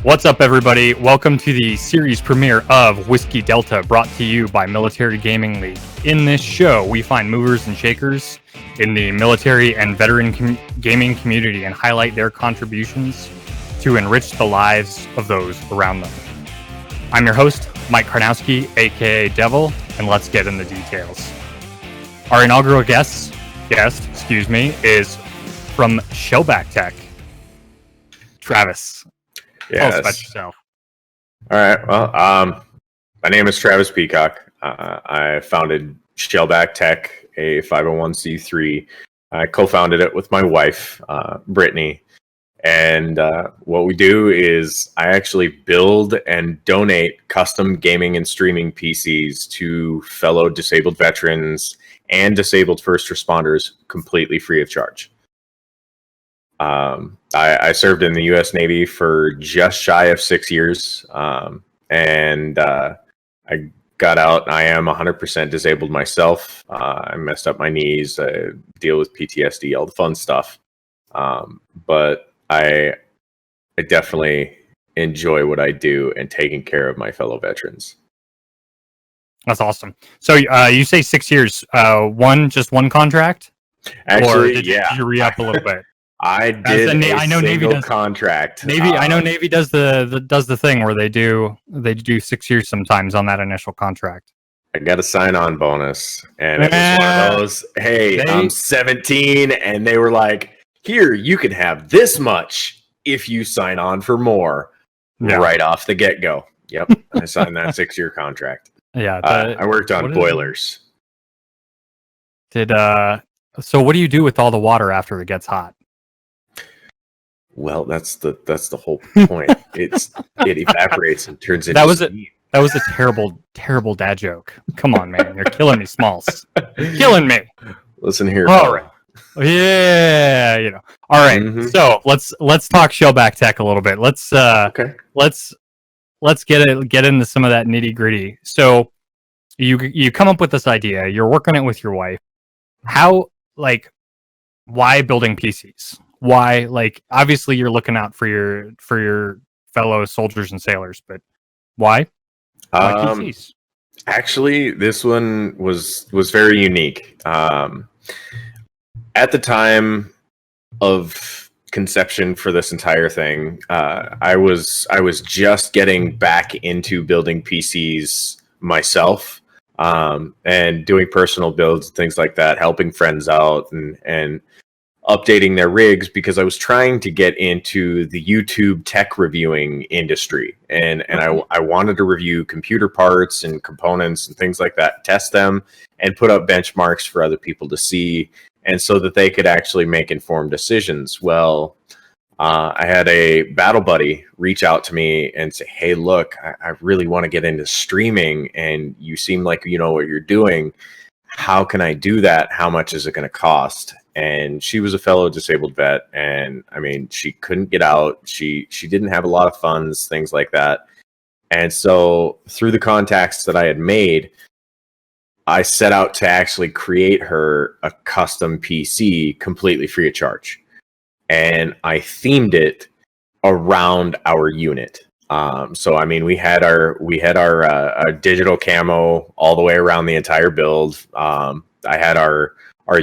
What's up, everybody? Welcome to the series premiere of Whiskey Delta, brought to you by Military Gaming League. In this show, we find movers and shakers in the military and veteran gaming community and highlight their contributions to enrich the lives of those around them. I'm your host, Mike Karnowski, aka Devil, and let's get into details. Our inaugural guest, is from Shellback Tech, Travis. Tell us about yourself. All right. Well, my name is Travis Peacock. I founded Shellback Tech, a 501c3. I co-founded it with my wife, Brittany. And what we do is I actually build and donate custom gaming and streaming PCs to fellow disabled veterans and disabled first responders completely free of charge. I served in the U.S. Navy for just shy of 6 years, and I got out. I am 100% disabled myself. I messed up my knees. I deal with PTSD, all the fun stuff. But I definitely enjoy what I do and taking care of my fellow veterans. That's awesome. So you say 6 years, just one contract? Actually, or did you re-up a little bit? I did I know Navy does contract. I know Navy does the thing where they do 6 years sometimes on that initial contract. I got a sign-on bonus, and it was one of those. Hey, I'm 17, and they were like, "Here, you can have this much if you sign on for more." Yeah. Right off the get-go. Yep, I signed that 6-year contract. Yeah, I worked on boilers. So what do you do with all the water after it gets hot? Well, that's the whole point. It evaporates and turns into steam. That was a terrible dad joke. Come on, man, you're killing me, Smalls. You're killing me. Listen here, yeah, you know. All right, So let's talk Shellback Tech a little bit. Let's get into some of that nitty gritty. So you come up with this idea. You're working it with your wife. Why building PCs? Why, obviously you're looking out for your fellow soldiers and sailors, but why? Why PCs? Actually, this one was very unique. At the time of conception for this entire thing, I was just getting back into building PCs myself, and doing personal builds, things like that, helping friends out and updating their rigs, because I was trying to get into the YouTube tech reviewing industry, and I wanted to review computer parts and components and things like that, test them, and put up benchmarks for other people to see, and so that they could actually make informed decisions. Well, I had a battle buddy reach out to me and say, "Hey, look, I really want to get into streaming, and you seem like you know what you're doing. How can I do that? How much is it going to cost?" And she was a fellow disabled vet, and I mean, she couldn't get out. She didn't have a lot of funds, things like that. And so through the contacts that I had made, I set out to actually create her a custom PC completely free of charge. And I themed it around our unit. So I mean, we had our digital camo all the way around the entire build. I had our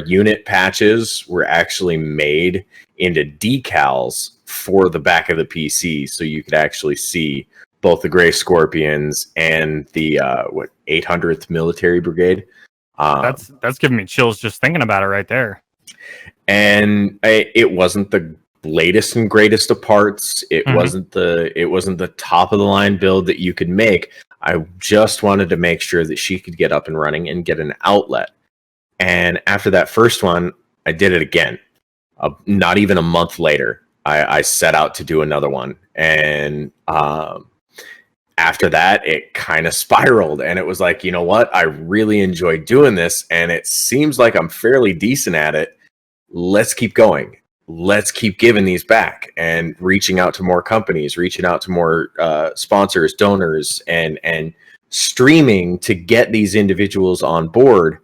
unit patches were actually made into decals for the back of the PC, so you could actually see both the Gray Scorpions and the 800th Military Brigade. That's giving me chills just thinking about it right there. And it wasn't the latest and greatest of parts. It wasn't the top of the line build that you could make. I just wanted to make sure that she could get up and running and get an outlet. And after that first one, I did it again. Not even a month later, I set out to do another one. And after that, it kind of spiraled. And it was like, you know what? I really enjoy doing this. And it seems like I'm fairly decent at it. Let's keep going. Let's keep giving these back and reaching out to more companies, reaching out to more sponsors, donors, and streaming to get these individuals on board,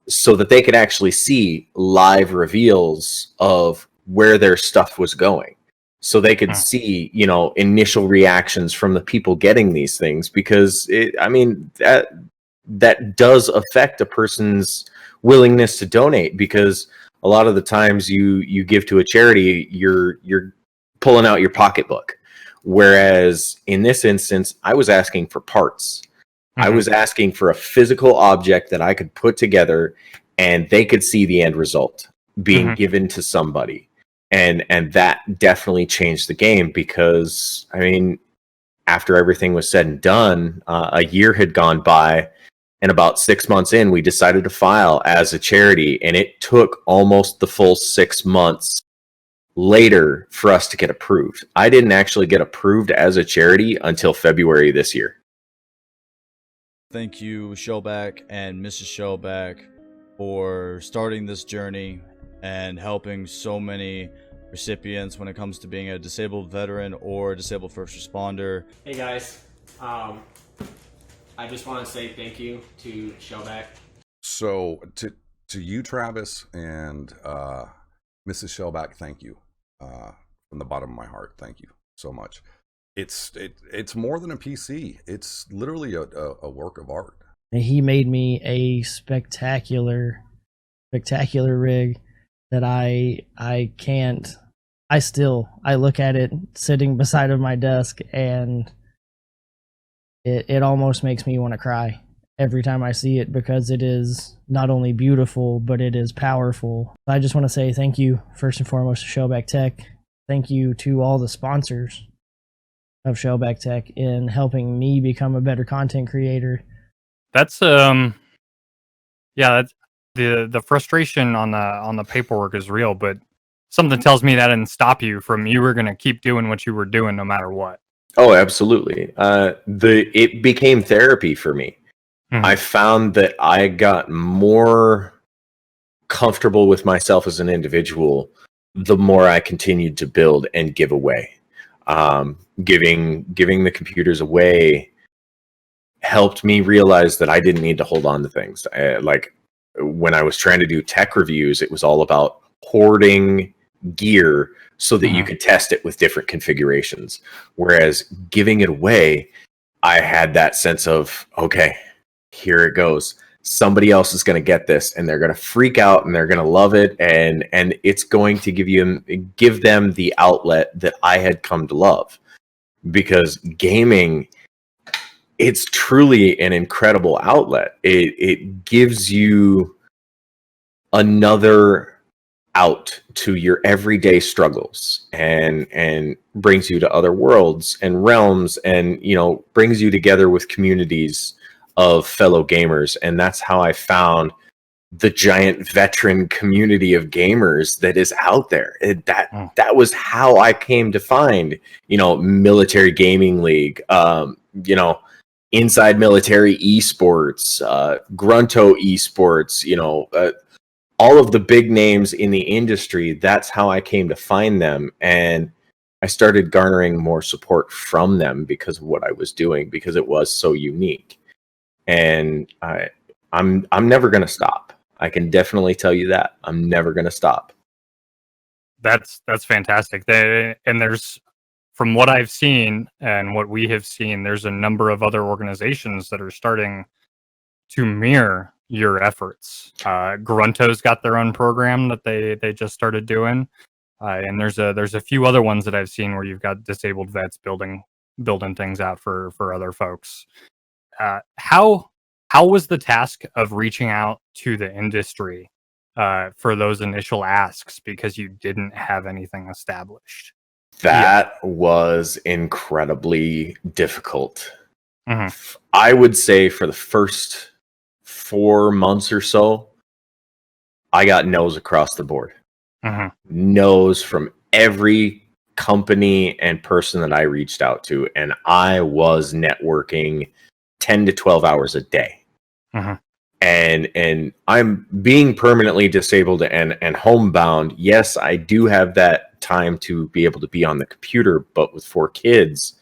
so that they could actually see live reveals of where their stuff was going. so they could see, you know, initial reactions from the people getting these things, because that does affect a person's willingness to donate, because a lot of the times you give to a charity, you're pulling out your pocketbook, whereas in this instance I was asking for parts. I was asking for a physical object that I could put together and they could see the end result being given to somebody. And that definitely changed the game, because I mean, after everything was said and done, a year had gone by, and about 6 months in, we decided to file as a charity, and it took almost the full 6 months later for us to get approved. I didn't actually get approved as a charity until February this year. Thank you, Shellback and Mrs. Shellback, for starting this journey and helping so many recipients when it comes to being a disabled veteran or disabled first responder. Hey guys, I just want to say thank you to Shellback. So to you, Travis, and Mrs. Shellback, thank you from the bottom of my heart. Thank you so much. It's more than a PC. It's literally a work of art. He made me a spectacular rig that I look at it sitting beside of my desk, and it almost makes me want to cry every time I see it, because it is not only beautiful, but it is powerful. I just want to say thank you, first and foremost, to Shellback Tech. Thank you to all the sponsors of Shellback Tech in helping me become a better content creator. That's that's the frustration on the paperwork is real, but something tells me that didn't stop you from, you were going to keep doing what you were doing no matter what. Oh, absolutely. It became therapy for me. I found that I got more comfortable with myself as an individual the more I continued to build and give away. Giving the computers away helped me realize that I didn't need to hold on to things. Like when I was trying to do tech reviews, it was all about hoarding gear so that you could test it with different configurations. Whereas giving it away, I had that sense of, okay, here it goes. Somebody else is going to get this, and they're going to freak out, and they're going to love it, and it's going to give them the outlet that I had come to love. Because gaming, it's truly an incredible outlet. It gives you another out to your everyday struggles, and brings you to other worlds and realms, and, you know, brings you together with communities of fellow gamers. And that's how I found the giant veteran community of gamers that is out there. That was how I came to find, you know, Military Gaming League, you know, Inside Military Esports, Grunto Esports, you know, all of the big names in the industry. That's how I came to find them, and I started garnering more support from them because of what I was doing, because it was so unique. And I'm never going to stop. I can definitely tell you that. I'm never going to stop. That's fantastic. And there's, from what I've seen and what we have seen, there's a number of other organizations that are starting to mirror your efforts. Grunto's got their own program that they just started doing. And there's a few other ones that I've seen where you've got disabled vets building things out for other folks. How was the task of reaching out to the industry for those initial asks, because you didn't have anything established? That was incredibly difficult. I would say for the first 4 months or so, I got no's across the board. No's from every company and person that I reached out to, and I was networking 10 to 12 hours a day. And I'm being permanently disabled and homebound. Yes, I do have that time to be able to be on the computer, but with 4 kids,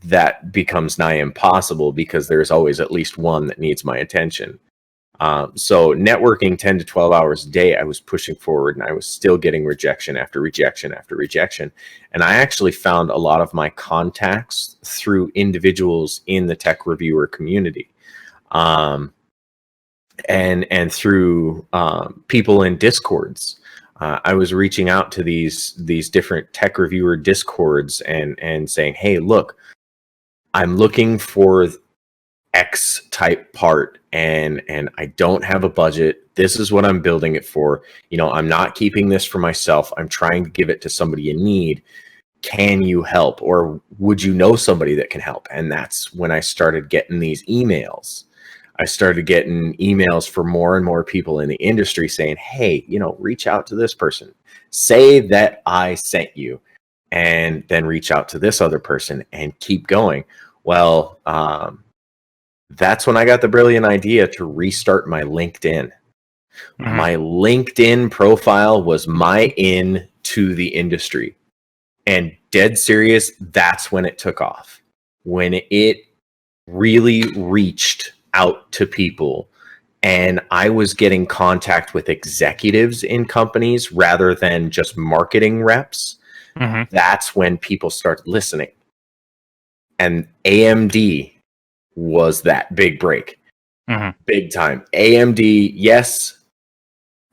that becomes nigh impossible, because there's always at least one that needs my attention. So networking 10 to 12 hours a day, I was pushing forward, and I was still getting rejection after rejection after rejection. And I actually found a lot of my contacts through individuals in the tech reviewer community. And through people in discords. I was reaching out to these different tech reviewer discords and saying, hey, look, I'm looking for X type part, and I don't have a budget. This is what I'm building it for. You know, I'm not keeping this for myself. I'm trying to give it to somebody in need. Can you help? Or would you know somebody that can help? And that's when I started getting these emails. I started getting emails for more and more people in the industry saying, hey, you know, reach out to this person. Say that I sent you, and then reach out to this other person and keep going. Well, that's when I got the brilliant idea to restart my LinkedIn. Mhm. My LinkedIn profile was my in to the industry. And dead serious, that's when it took off. When it really reached out to people, and I was getting contact with executives in companies rather than just marketing reps. Mhm. That's when people started listening. And AMD was that big break. Mhm. Big time. AMD, yes,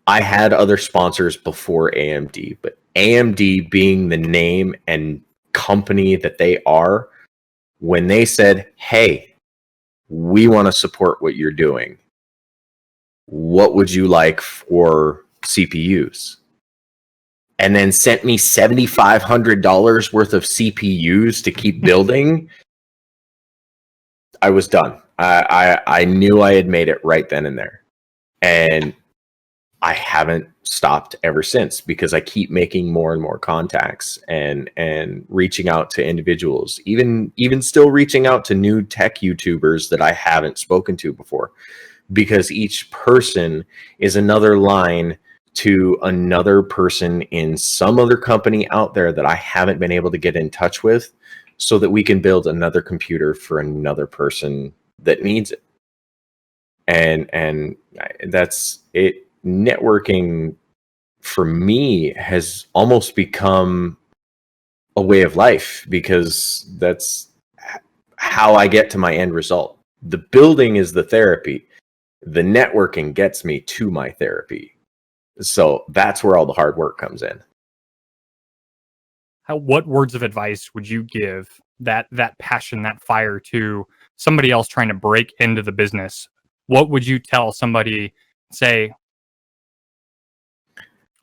I had other sponsors before AMD, but AMD being the name and company that they are, when they said, hey, we want to support what you're doing, what would you like for CPUs? And then sent me $7,500 worth of CPUs to keep building. I was done. I knew I had made it right then and there. And I haven't stopped ever since, because I keep making more and more contacts and reaching out to individuals, even still reaching out to new tech YouTubers that I haven't spoken to before, because each person is another line to another person in some other company out there that I haven't been able to get in touch with, so that we can build another computer for another person that needs it. And that's it. Networking for me has almost become a way of life, because that's how I get to my end result. The building is the therapy. The networking gets me to my therapy. So that's where all the hard work comes in. What words of advice would you give that passion, that fire to somebody else trying to break into the business? What would you tell somebody, say,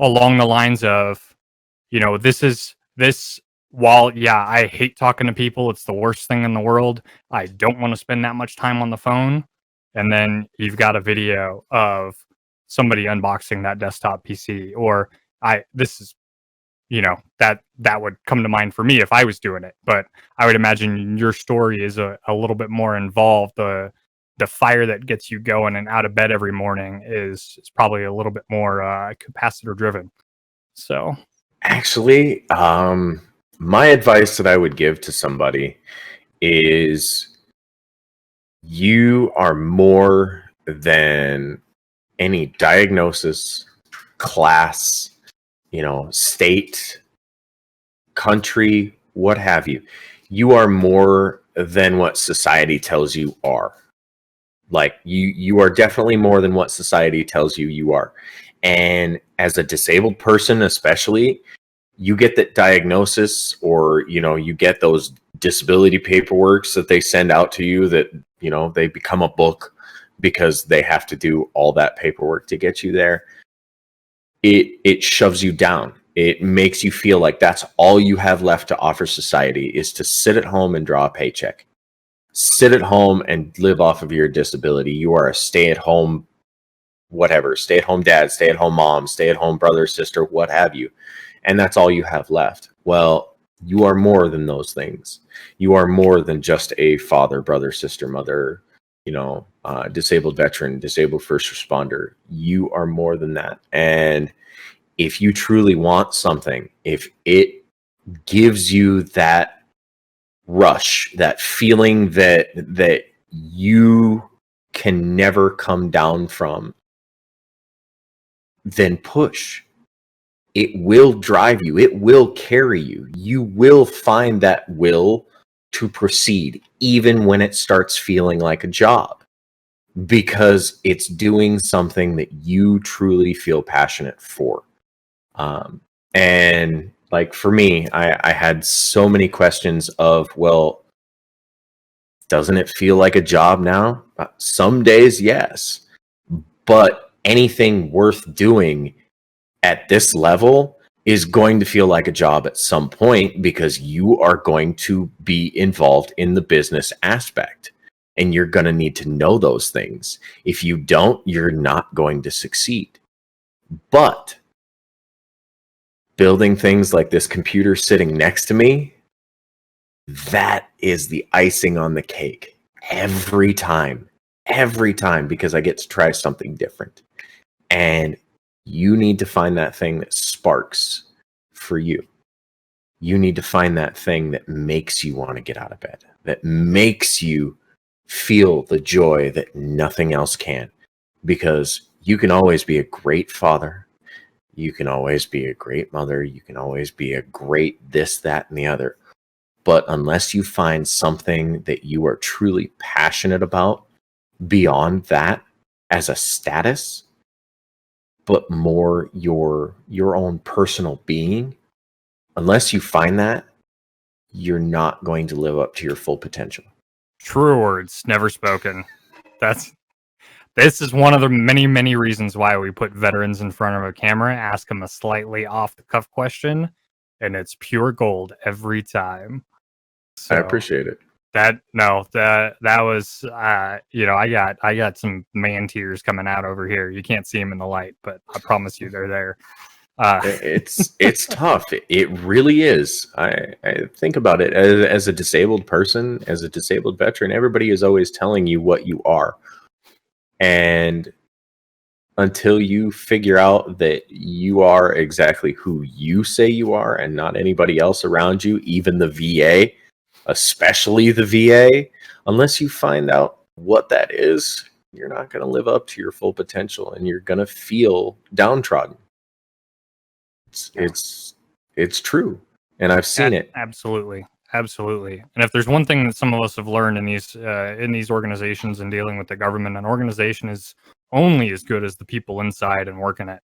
along the lines of, you know, this, while, yeah, I hate talking to people, it's the worst thing in the world, I don't want to spend that much time on the phone. And then you've got a video of somebody unboxing that desktop PC, or this is, you know, that would come to mind for me if I was doing it. But I would imagine your story is a little bit more involved. The fire that gets you going and out of bed every morning is probably a little bit more capacitor driven. So Actually, my advice that I would give to somebody is, you are more than any diagnosis, class, you know, state, country, what have you. You are more than what society tells you are. Like, you are definitely more than what society tells you you are. And as a disabled person, especially, you get that diagnosis, or, you know, you get those disability paperworks that they send out to you that, you know, they become a book because they have to do all that paperwork to get you there. It shoves you down. It makes you feel like that's all you have left to offer society, is to sit at home and draw a paycheck. Sit at home and live off of your disability. You are a stay-at-home whatever, stay-at-home dad, stay-at-home mom, stay-at-home brother, sister, what have you. And that's all you have left. Well, you are more than those things. You are more than just a father, brother, sister, mother, you know, disabled veteran, disabled first responder. You are more than that. And if you truly want something, if it gives you that rush, that feeling that you can never come down from, then push. It will drive you. It will carry you. You will find that will to proceed, even when it starts feeling like a job, because it's doing something that you truly feel passionate for. And like for me, I had so many questions of, well, doesn't it feel like a job now? Some days, yes. But anything worth doing at this level is going to feel like a job at some point, because you are going to be involved in the business aspect and you're going to need to know those things. If you don't, you're not going to succeed. But building things like this computer sitting next to me, that is the icing on the cake every time, because I get to try something different. And you need to find that thing that sparks for you. You need to find that thing that makes you want to get out of bed, that makes you feel the joy that nothing else can. Because you can always be a great father. You can always be a great mother. You can always be a great this, that, and the other. But unless you find something that you are truly passionate about beyond that as a status, but more your own personal being, unless you find that, you're not going to live up to your full potential. True words, never spoken. This is one of the many, many reasons why we put veterans in front of a camera, ask them a slightly off-the-cuff question, and it's pure gold every time. So I appreciate it. that was I got some man tears coming out over here. You can't see them in the light, but I promise you they're there. It's tough. It really is. I think about it as a disabled person, as a disabled veteran. Everybody is always telling you what you are, and until you figure out that you are exactly who you say you are and not anybody else around you, even the VA, especially the VA, unless you find out what that is, you're not going to live up to your full potential, and you're going to feel downtrodden. It's true, and I've seen it. Absolutely. And if there's one thing that some of us have learned in these organizations and dealing with the government, an organization is only as good as the people inside and working it.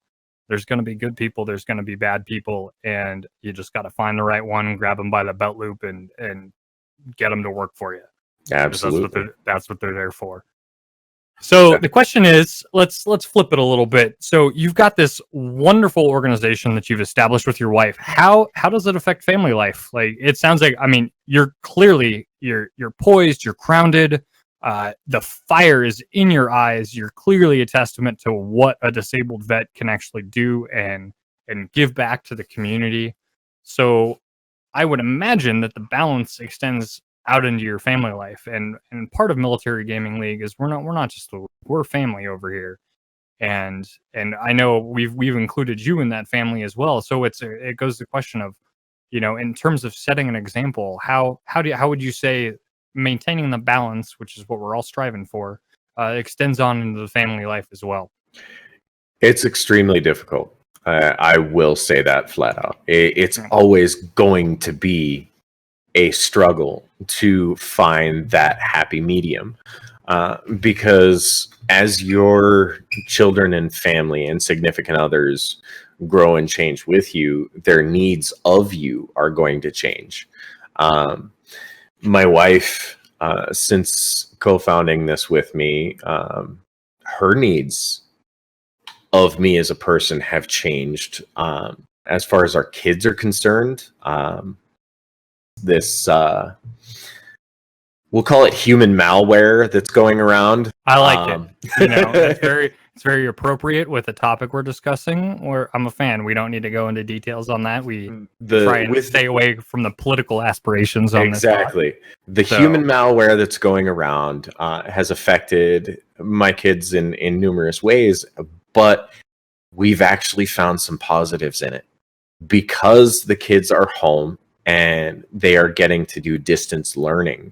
There's going to be good people, there's going to be bad people, and you just got to find the right one, grab them by the belt loop, and get them to work for you. Absolutely, that's what they're there for. So the question is, let's flip it a little bit. So you've got this wonderful organization that you've established with your wife. How does it affect family life? Like, it sounds like, I mean, you're clearly you're poised, you're grounded. The fire is in your eyes. You're clearly a testament to what a disabled vet can actually do and give back to the community. So I would imagine that the balance extends out into your family life, and part of Military Gaming League is we're not just we're family over here, and I know we've included you in that family as well. So it goes to the question of, in terms of setting an example, how would you say maintaining the balance, which is what we're all striving for, extends on into the family life as well? It's extremely difficult. I will say that flat out. It's always going to be a struggle to find that happy medium, because as your children and family and significant others grow and change with you, their needs of you are going to change. My wife, since co-founding this with me, her needs of me as a person have changed. As far as our kids are concerned, this we'll call it human malware that's going around. I like it. It's very appropriate with the topic we're discussing. I'm a fan. We don't need to go into details on that. We try and stay away from the political aspirations on this. Exactly. The human malware that's going around has affected my kids in numerous ways, but we've actually found some positives in it because the kids are home and they are getting to do distance learning.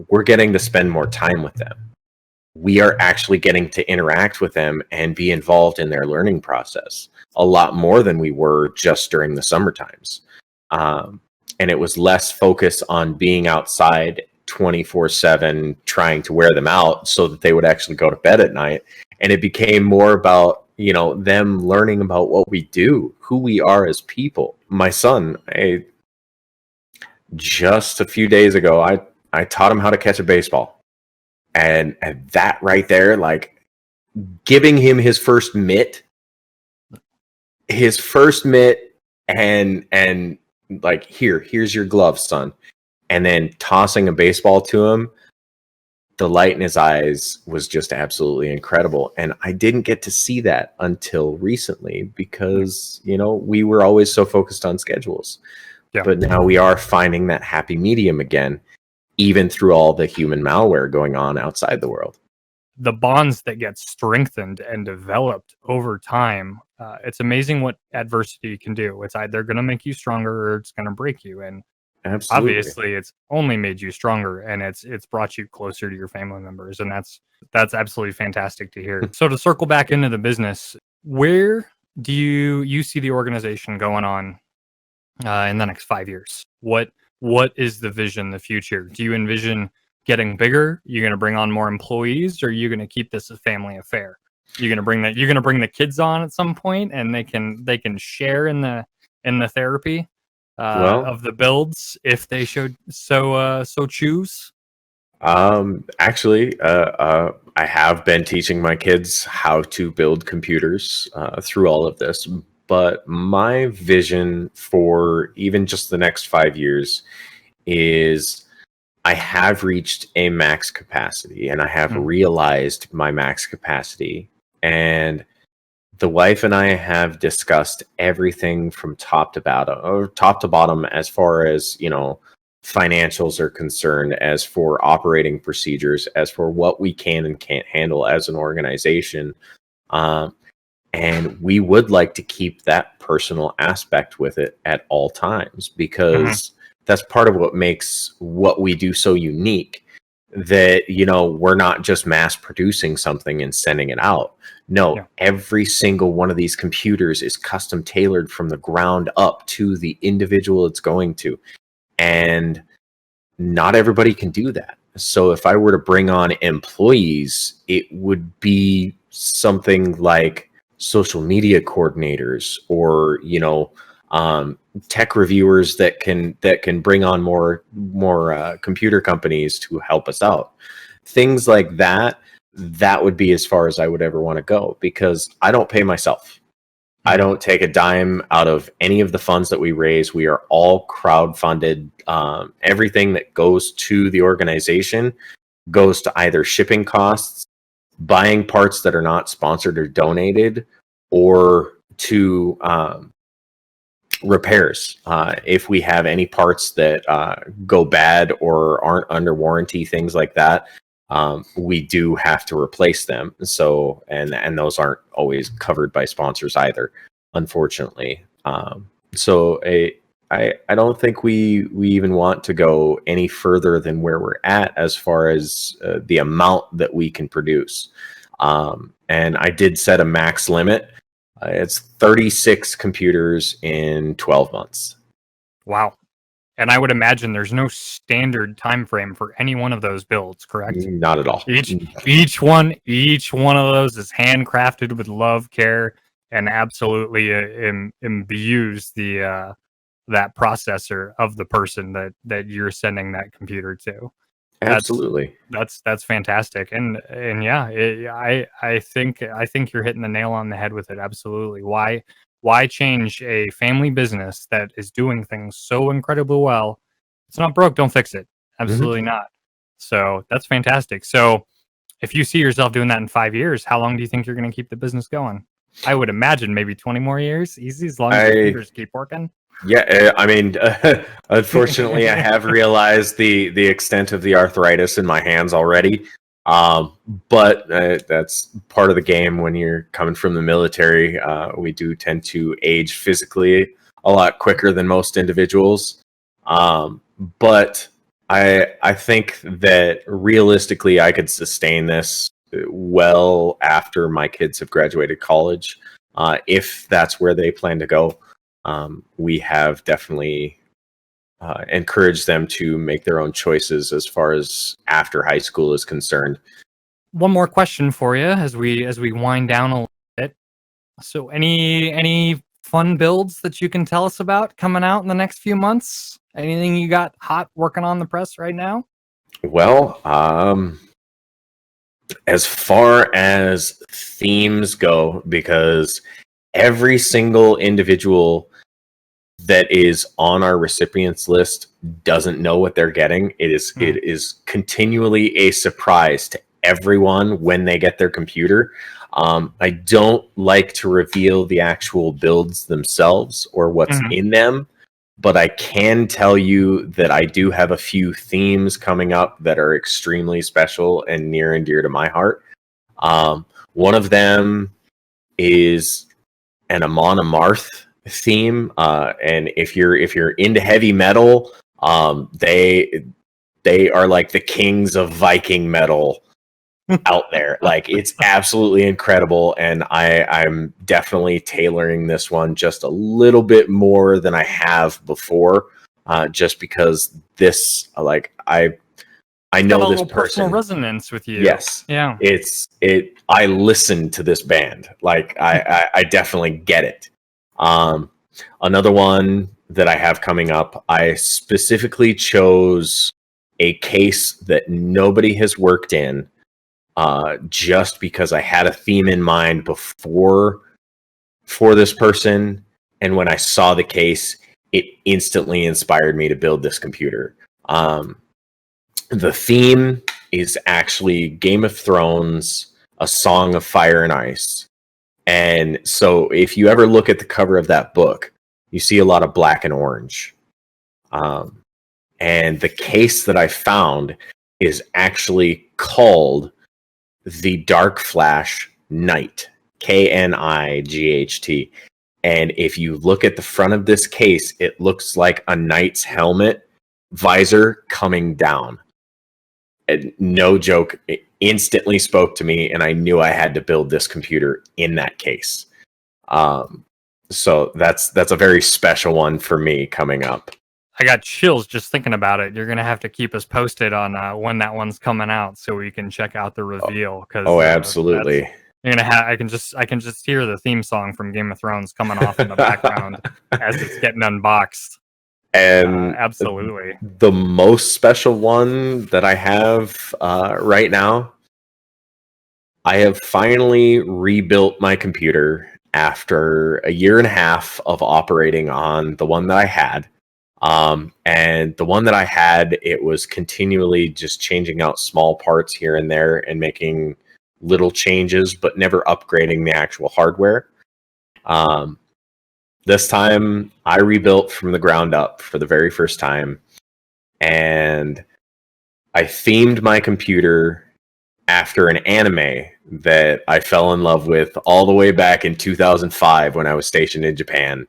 We're getting to spend more time with them. we are actually getting to interact with them and be involved in their learning process a lot more than we were just during the summer times. And it was less focus on being outside 24/7, trying to wear them out so that they would actually go to bed at night. And it became more about, them learning about what we do, who we are as people. My son, just a few days ago, I taught him how to catch a baseball. And that right there, like giving him his first mitt, and like, here's your glove, son. And then tossing a baseball to him, the light in his eyes was just absolutely incredible. And I didn't get to see that until recently because, we were always so focused on schedules. Yeah. But now we are finding that happy medium again, even through all the human malware going on outside the world. The bonds that get strengthened and developed over time, it's amazing what adversity can do. It's either going to make you stronger or it's going to break you. And absolutely, obviously, it's only made you stronger, and it's brought you closer to your family members, and that's absolutely fantastic to hear. So to circle back into the business, where do you see the organization going on in the next 5 years? What is the vision, the future? Do you envision getting bigger? You're going to bring on more employees, or are you going to keep this a family affair? You're going to bring the kids on at some point, and they can share in the therapy of the builds if they should so choose. Actually, I have been teaching my kids how to build computers through all of this, but my vision for even just the next 5 years is I have reached a max capacity, and I have realized my max capacity. And the wife and I have discussed everything from top to bottom, as far as, financials are concerned, as for operating procedures, as for what we can and can't handle as an organization. And we would like to keep that personal aspect with it at all times, because that's part of what makes what we do so unique, that, we're not just mass producing something and sending it out. No, every single one of these computers is custom tailored from the ground up to the individual it's going to. And not everybody can do that. So if I were to bring on employees, it would be something like social media coordinators, or, tech reviewers that can bring on more computer companies to help us out. Things like that would be as far as I would ever want to go, because I don't pay myself. I don't take a dime out of any of the funds that we raise. We are all crowd-funded. Everything that goes to the organization goes to either shipping costs, buying parts that are not sponsored or donated, or to repairs. If we have any parts that go bad or aren't under warranty, things like that, we do have to replace them. So, and those aren't always covered by sponsors either, unfortunately. So I don't think we even want to go any further than where we're at as far as the amount that we can produce. And I did set a max limit. It's 36 computers in 12 months. Wow. And I would imagine there's no standard time frame for any one of those builds, correct? Not at all. Each one of those is handcrafted with love, care, and absolutely imbues the that processor of the person that you're sending that computer to. Absolutely. That's fantastic. And yeah, I think you're hitting the nail on the head with it. Absolutely. Why change a family business that is doing things so incredibly well? It's not broke, don't fix it. Absolutely not. So that's fantastic. So if you see yourself doing that in 5 years, how long do you think you're going to keep the business going? I would imagine maybe 20 more years, easy, as long as the computers keep working. Yeah, I mean, unfortunately, I have realized the extent of the arthritis in my hands already. But that's part of the game when you're coming from the military. We do tend to age physically a lot quicker than most individuals. But I think that realistically, I could sustain this well after my kids have graduated college. If that's where they plan to go, we have definitely encouraged them to make their own choices as far as after high school is concerned. One more question for you as we wind down a little bit. So, any fun builds that you can tell us about coming out in the next few months? Anything you got hot working on the press right now? Well, as far as themes go, because every single individual that is on our recipients list doesn't know what they're getting. It is continually a surprise to everyone when they get their computer. I don't like to reveal the actual builds themselves or what's in them, but I can tell you that I do have a few themes coming up that are extremely special and near and dear to my heart. One of them is an Amon Amarth theme, and if you're into heavy metal, they are like the kings of Viking metal out there. Like, it's absolutely incredible, and I'm definitely tailoring this one just a little bit more than I have before, just because this, like, I know got a this little personal person. resonance with you. Yes. Yeah. I listen to this band. Like, I definitely get it. Another one that I have coming up, I specifically chose a case that nobody has worked in, just because I had a theme in mind before for this person. And when I saw the case, it instantly inspired me to build this computer. The theme is actually Game of Thrones, A Song of Fire and Ice. And so if you ever look at the cover of that book, you see a lot of black and orange. And the case that I found is actually called the Dark Flash Knight, Knight. And if you look at the front of this case, it looks like a knight's helmet visor coming down. And no joke, it instantly spoke to me, and I knew I had to build this computer in that case. So that's a very special one for me coming up. I got chills just thinking about it. You're gonna have to keep us posted on when that one's coming out, so we can check out the reveal. Because Absolutely. You're gonna have. I can just hear the theme song from Game of Thrones coming off in the background as it's getting unboxed. And absolutely, the most special one that I have right now, I have finally rebuilt my computer after a year and a half of operating on the one that I had. And the one that I had, it was continually just changing out small parts here and there and making little changes, but never upgrading the actual hardware. This time I rebuilt from the ground up for the very first time, and I themed my computer after an anime that I fell in love with all the way back in 2005 when I was stationed in Japan.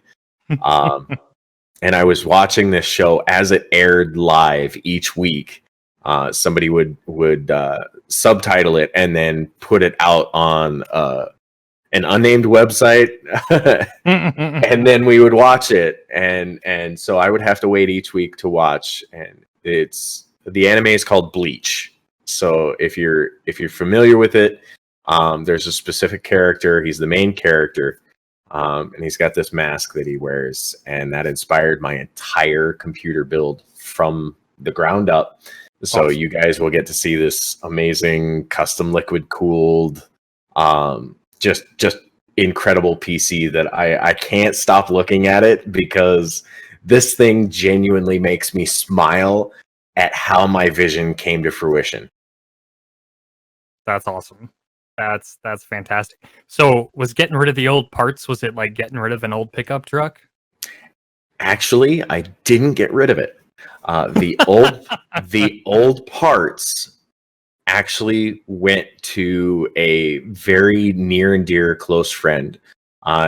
And I was watching this show as it aired live each week. Somebody would subtitle it and then put it out on an unnamed website, and then we would watch it. And so I would have to wait each week to watch. And the anime is called Bleach. So if you're familiar with it, there's a specific character. He's the main character. And he's got this mask that he wears, and that inspired my entire computer build from the ground up. So awesome. You guys will get to see this amazing custom liquid cooled, just incredible PC that I can't stop looking at it, because this thing genuinely makes me smile at how my vision came to fruition. That's awesome. That's fantastic. So was getting rid of the old parts, was it like getting rid of an old pickup truck? Actually, I didn't get rid of it. The old parts actually went to a very near and dear close friend.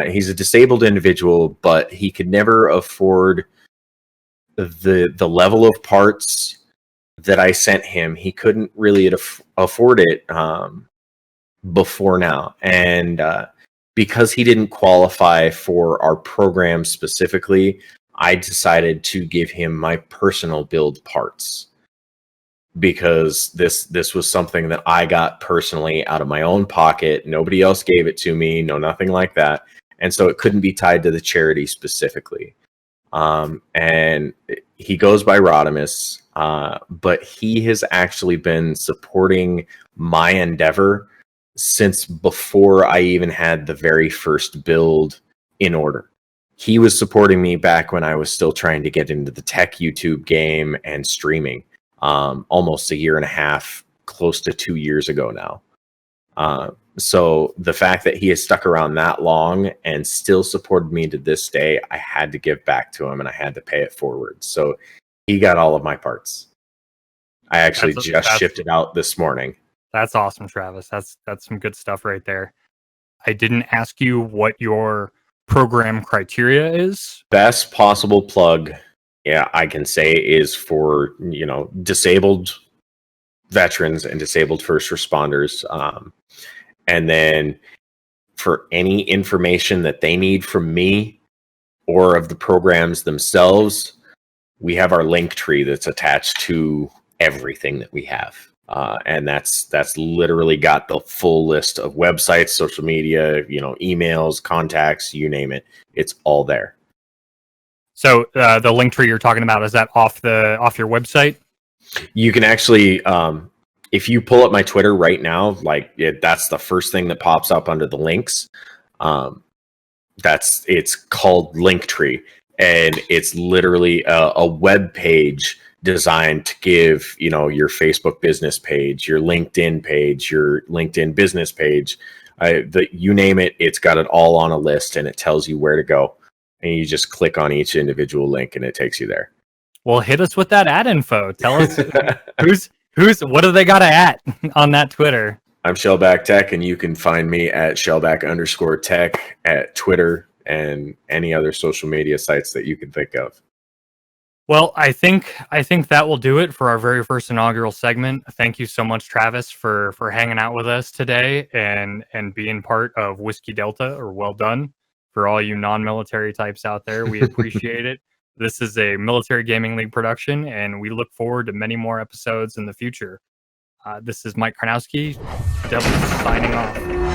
He's a disabled individual, but he could never afford the level of parts that I sent him. He couldn't really afford it. before now. And because he didn't qualify for our program specifically, I decided to give him my personal build parts, because this was something that I got personally out of my own pocket. Nobody else gave it to me, no, nothing like that. And so it couldn't be tied to the charity specifically. And he goes by Rodimus, but he has actually been supporting my endeavor since before I even had the very first build in order. He was supporting me back when I was still trying to get into the tech YouTube game and streaming, almost a year and a half, close to 2 years ago now. So the fact that he has stuck around that long and still supported me to this day, I had to give back to him and I had to pay it forward. So he got all of my parts. I actually just shipped it out this morning. That's awesome, Travis. That's some good stuff right there. I didn't ask you what your program criteria is. Best possible plug, yeah, I can say, is for, you know, disabled veterans and disabled first responders. And then for any information that they need from me or of the programs themselves, we have our link tree that's attached to everything that we have. And that's literally got the full list of websites, social media, you know, emails, contacts, you name it. It's all there. So the link tree you're talking about, is that off your website? You can actually, if you pull up my Twitter right now, that's the first thing that pops up under the links. It's called Linktree, and it's literally a web page designed to give, you know, your Facebook business page, your LinkedIn page, your LinkedIn business page, you name it, it's got it all on a list, and it tells you where to go, and you just click on each individual link and it takes you there. Well, hit us with that ad info. Tell us what do they got to at on that Twitter? I'm Shellback Tech, and you can find me at Shellback_Tech at Twitter and any other social media sites that you can think of. Well, I think that will do it for our very first inaugural segment. Thank you so much, Travis, for hanging out with us today and being part of Whiskey Delta, or well done for all you non-military types out there. We appreciate it. This is a Military Gaming League production, and we look forward to many more episodes in the future. This is Mike Karnowski, Devils, signing off.